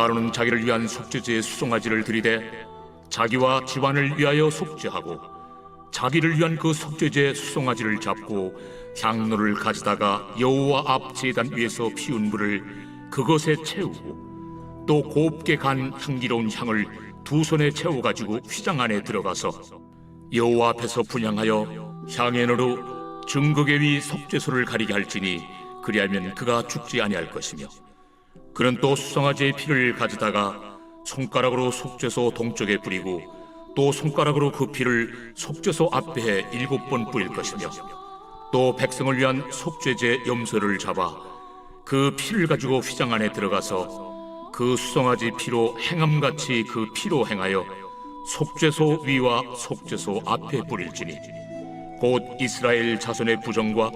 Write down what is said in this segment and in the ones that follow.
아론은 자기를 위한 속죄제의 수송아지를 들이대 자기와 집안을 위하여 속죄하고 자기를 위한 그 속죄제의 수송아지를 잡고 향로를 가져다가 여호와 앞 제단 위에서 피운 불을 그것에 채우고 또 곱게 간 향기로운 향을 두 손에 채워가지고 휘장 안에 들어가서 여호와 앞에서 분향하여 향연으로 증거계 위 속죄소를 가리게 할지니 그리하면 그가 죽지 아니할 것이며, 그는 또 수송아지의 피를 가져다가 손가락으로 속죄소 동쪽에 뿌리고 또 손가락으로 그 피를 속죄소 앞에 7번 뿌릴 것이며, 또 백성을 위한 속죄제 염소를 잡아 그 피를 가지고 휘장 안에 들어가서 그 수송아지 피로 행함같이 그 피로 행하여 속죄소 위와 속죄소 앞에 뿌릴지니 곧 이스라엘 자손의 부정과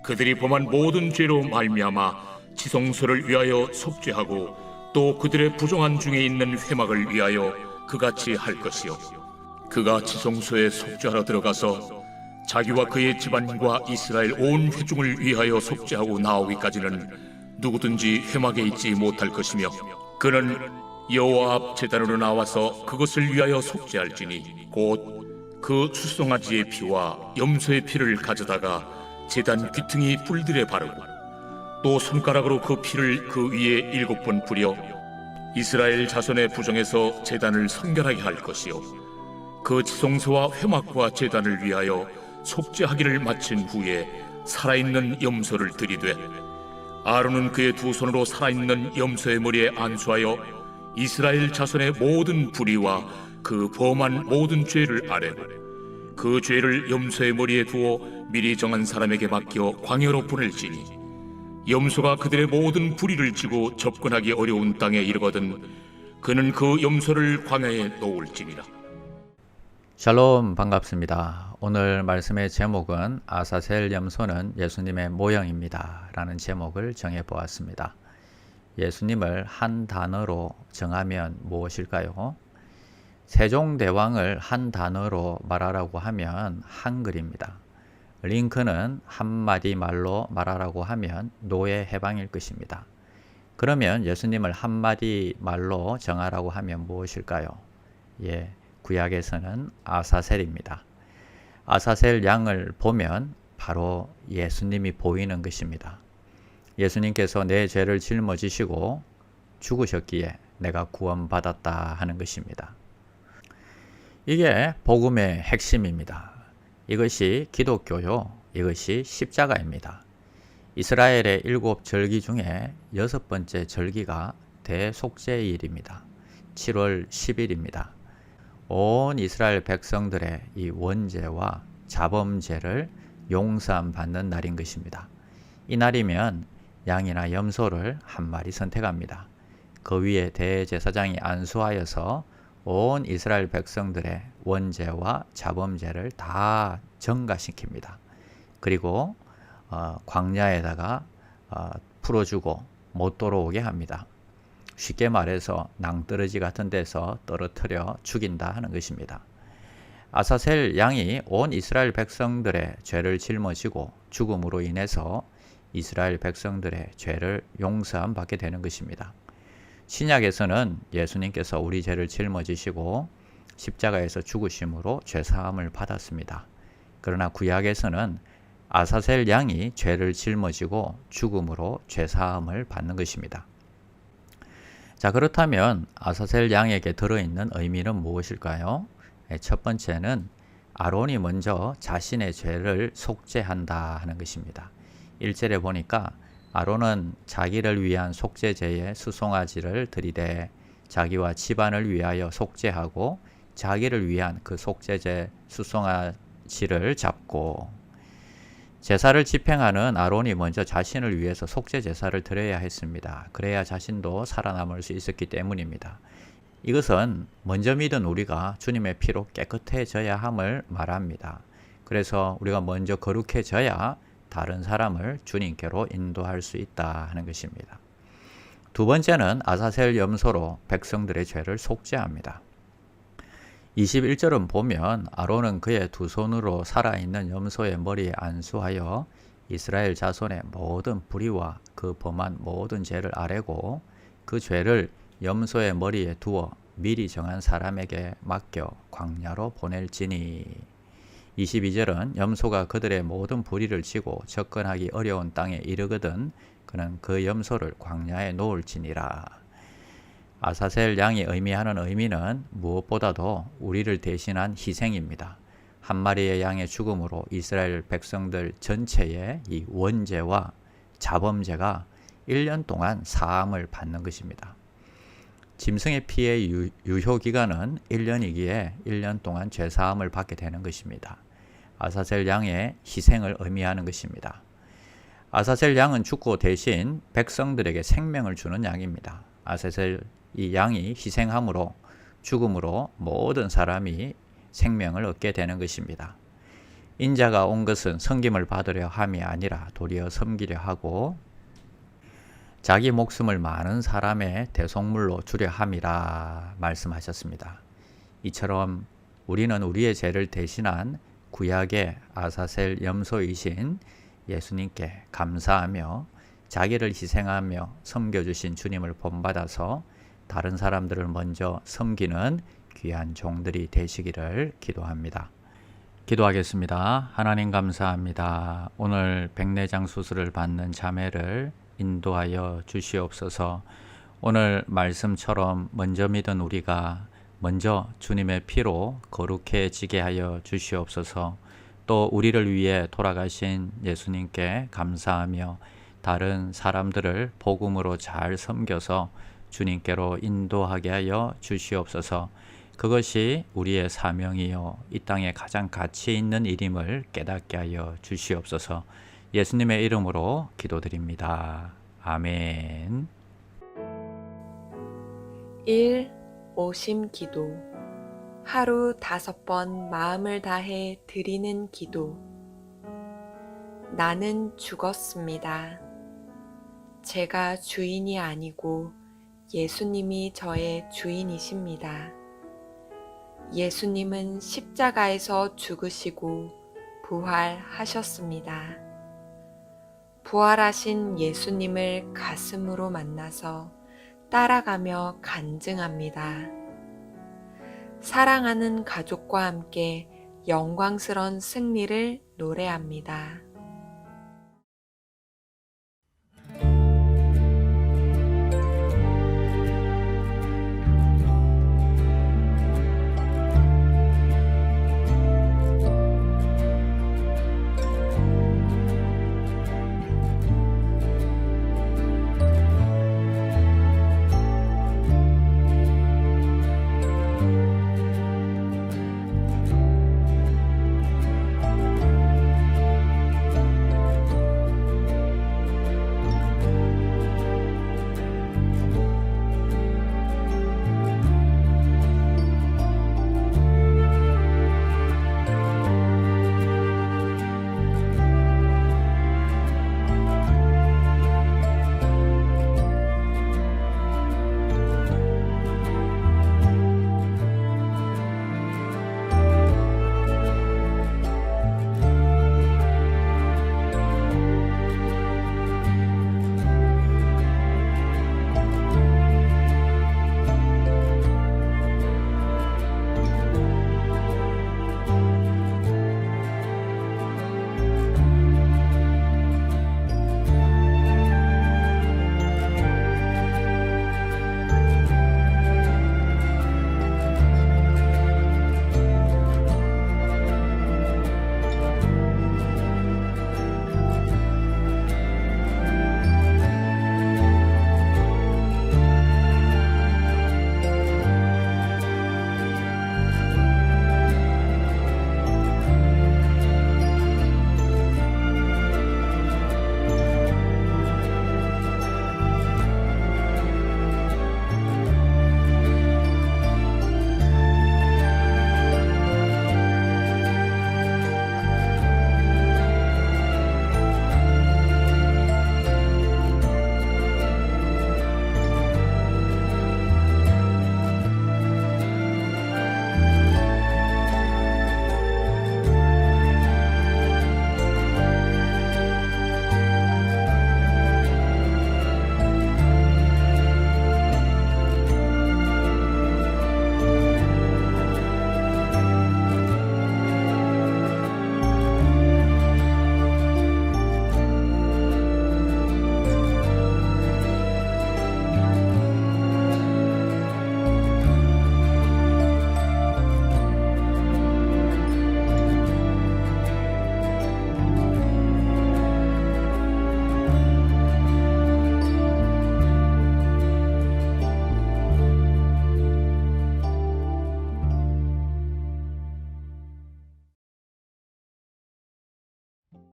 그들이 범한 모든 죄로 말미암아 지성소를 위하여 속죄하고 또 그들의 부정한 중에 있는 회막을 위하여 그같이 할 것이요, 그가 지성소에 속죄하러 들어가서 자기와 그의 집안과 이스라엘 온 회중을 위하여 속죄하고 나오기까지는 누구든지 회막에 있지 못할 것이며, 그는 여호와 앞 제단으로 나와서 그것을 위하여 속죄할지니 곧 그 수송아지의 피와 염소의 피를 가져다가 제단 귀퉁이 뿔들에 바르고 또 손가락으로 그 피를 그 위에 7번 뿌려 이스라엘 자손의 부정에서 제단을 성결하게 할 것이요, 그 지성소와 회막과 제단을 위하여 속죄하기를 마친 후에 살아있는 염소를 들이되 아론은 그의 두 손으로 살아있는 염소의 머리에 안수하여 이스라엘 자손의 모든 불의와 그 범한 모든 죄를 아뢰고 그 죄를 염소의 머리에 두어 미리 정한 사람에게 맡겨 광야로 보낼지니, 염소가 그들의 모든 불의를 지고 접근하기 어려운 땅에 이르거든 그는 그 염소를 광야에 놓을지니라. 샬롬, 반갑습니다. 오늘 말씀의 제목은 아사셀 염소는 예수님의 모형입니다 라는 제목을 정해보았습니다. 예수님을 한 단어로 정하면 무엇일까요? 세종대왕을 한 단어로 말하라고 하면 한글입니다. 링컨은 한마디 말로 말하라고 하면 노예 해방일 것입니다. 그러면 예수님을 한마디 말로 정하라고 하면 무엇일까요? 구약에서는 아사셀입니다. 아사셀 양을 보면 바로 예수님이 보이는 것입니다. 예수님께서 내 죄를 짊어지시고 죽으셨기에 내가 구원받았다 하는 것입니다. 이게 복음의 핵심입니다. 이것이 기독교요, 이것이 십자가입니다. 이스라엘의 7절기 중에 6번째 절기가 대속죄일입니다. 7월 10일입니다. 온 이스라엘 백성들의 이 원죄와 자범죄를 용서받는 날인 것입니다. 이 날이면 양이나 염소를 한 마리 선택합니다. 그 위에 대제사장이 안수하여서 온 이스라엘 백성들의 원죄와 자범죄를 다 정가시킵니다. 그리고 광야에다가 풀어주고 못 돌아오게 합니다. 쉽게 말해서 낭떠러지 같은 데서 떨어뜨려 죽인다 하는 것입니다. 아사셀 양이 온 이스라엘 백성들의 죄를 짊어지고 죽음으로 인해서 이스라엘 백성들의 죄를 용서함 받게 되는 것입니다. 신약에서는 예수님께서 우리 죄를 짊어지시고 십자가에서 죽으심으로 죄사함을 받았습니다. 그러나 구약에서는 아사셀 양이 죄를 짊어지고 죽음으로 죄사함을 받는 것입니다. 자, 그렇다면 아사셀 양에게 들어있는 의미는 무엇일까요? 첫 번째는 아론이 먼저 자신의 죄를 속죄한다 하는 것입니다. 1절에 보니까 아론은 자기를 위한 속죄제의 수송아지를 들이대 자기와 집안을 위하여 속죄하고 자기를 위한 그 속죄제 수송아지를 잡고, 제사를 집행하는 아론이 먼저 자신을 위해서 속죄 제사를 드려야 했습니다. 그래야 자신도 살아남을 수 있었기 때문입니다. 이것은 먼저 믿은 우리가 주님의 피로 깨끗해져야 함을 말합니다. 그래서 우리가 먼저 거룩해져야 다른 사람을 주님께로 인도할 수 있다 하는 것입니다. 두 번째는 아사셀 염소로 백성들의 죄를 속죄합니다. 21절은 보면 아론은 그의 두 손으로 살아있는 염소의 머리에 안수하여 이스라엘 자손의 모든 불의와 그 범한 모든 죄를 아뢰고 그 죄를 염소의 머리에 두어 미리 정한 사람에게 맡겨 광야로 보낼지니. 22절은 염소가 그들의 모든 부리를 치고 접근하기 어려운 땅에 이르거든 그는 그 염소를 광야에 놓을지니라. 아사셀 양이 의미하는 의미는 무엇보다도 우리를 대신한 희생입니다. 한 마리의 양의 죽음으로 이스라엘 백성들 전체의 이 원죄와 자범죄가 1년 동안 사함을 받는 것입니다. 짐승의 피의 유효 기간은 1년이기에 1년 동안 죄사함을 받게 되는 것입니다. 아사셀 양의 희생을 의미하는 것입니다. 아사셀 양은 죽고 대신 백성들에게 생명을 주는 양입니다. 아사셀 이 양이 희생함으로 죽음으로 모든 사람이 생명을 얻게 되는 것입니다. 인자가 온 것은 섬김을 받으려 함이 아니라 도리어 섬기려 하고 자기 목숨을 많은 사람의 대속물로 주려 함이라 말씀하셨습니다. 이처럼 우리는 우리의 죄를 대신한 구약의 아사셀 염소이신 예수님께 감사하며 자기를 희생하며 섬겨주신 주님을 본받아서 다른 사람들을 먼저 섬기는 귀한 종들이 되시기를 기도합니다. 기도하겠습니다. 하나님 감사합니다. 오늘 백내장 수술을 받는 자매를 인도하여 주시옵소서. 오늘 말씀처럼 먼저 믿은 우리가 먼저 주님의 피로 거룩해지게 하여 주시옵소서. 또 우리를 위해 돌아가신 예수님께 감사하며 다른 사람들을 복음으로 잘 섬겨서 주님께로 인도하게 하여 주시옵소서. 그것이 우리의 사명이요 이 땅에 가장 가치 있는 일임을 깨닫게 하여 주시옵소서. 예수님의 이름으로 기도드립니다. 아멘. 1. 오심 기도. 하루 5번 마음을 다해 드리는 기도. 나는 죽었습니다. 제가 주인이 아니고 예수님이 저의 주인이십니다. 예수님은 십자가에서 죽으시고 부활하셨습니다. 부활하신 예수님을 가슴으로 만나서 따라가며 간증합니다. 사랑하는 가족과 함께 영광스러운 승리를 노래합니다.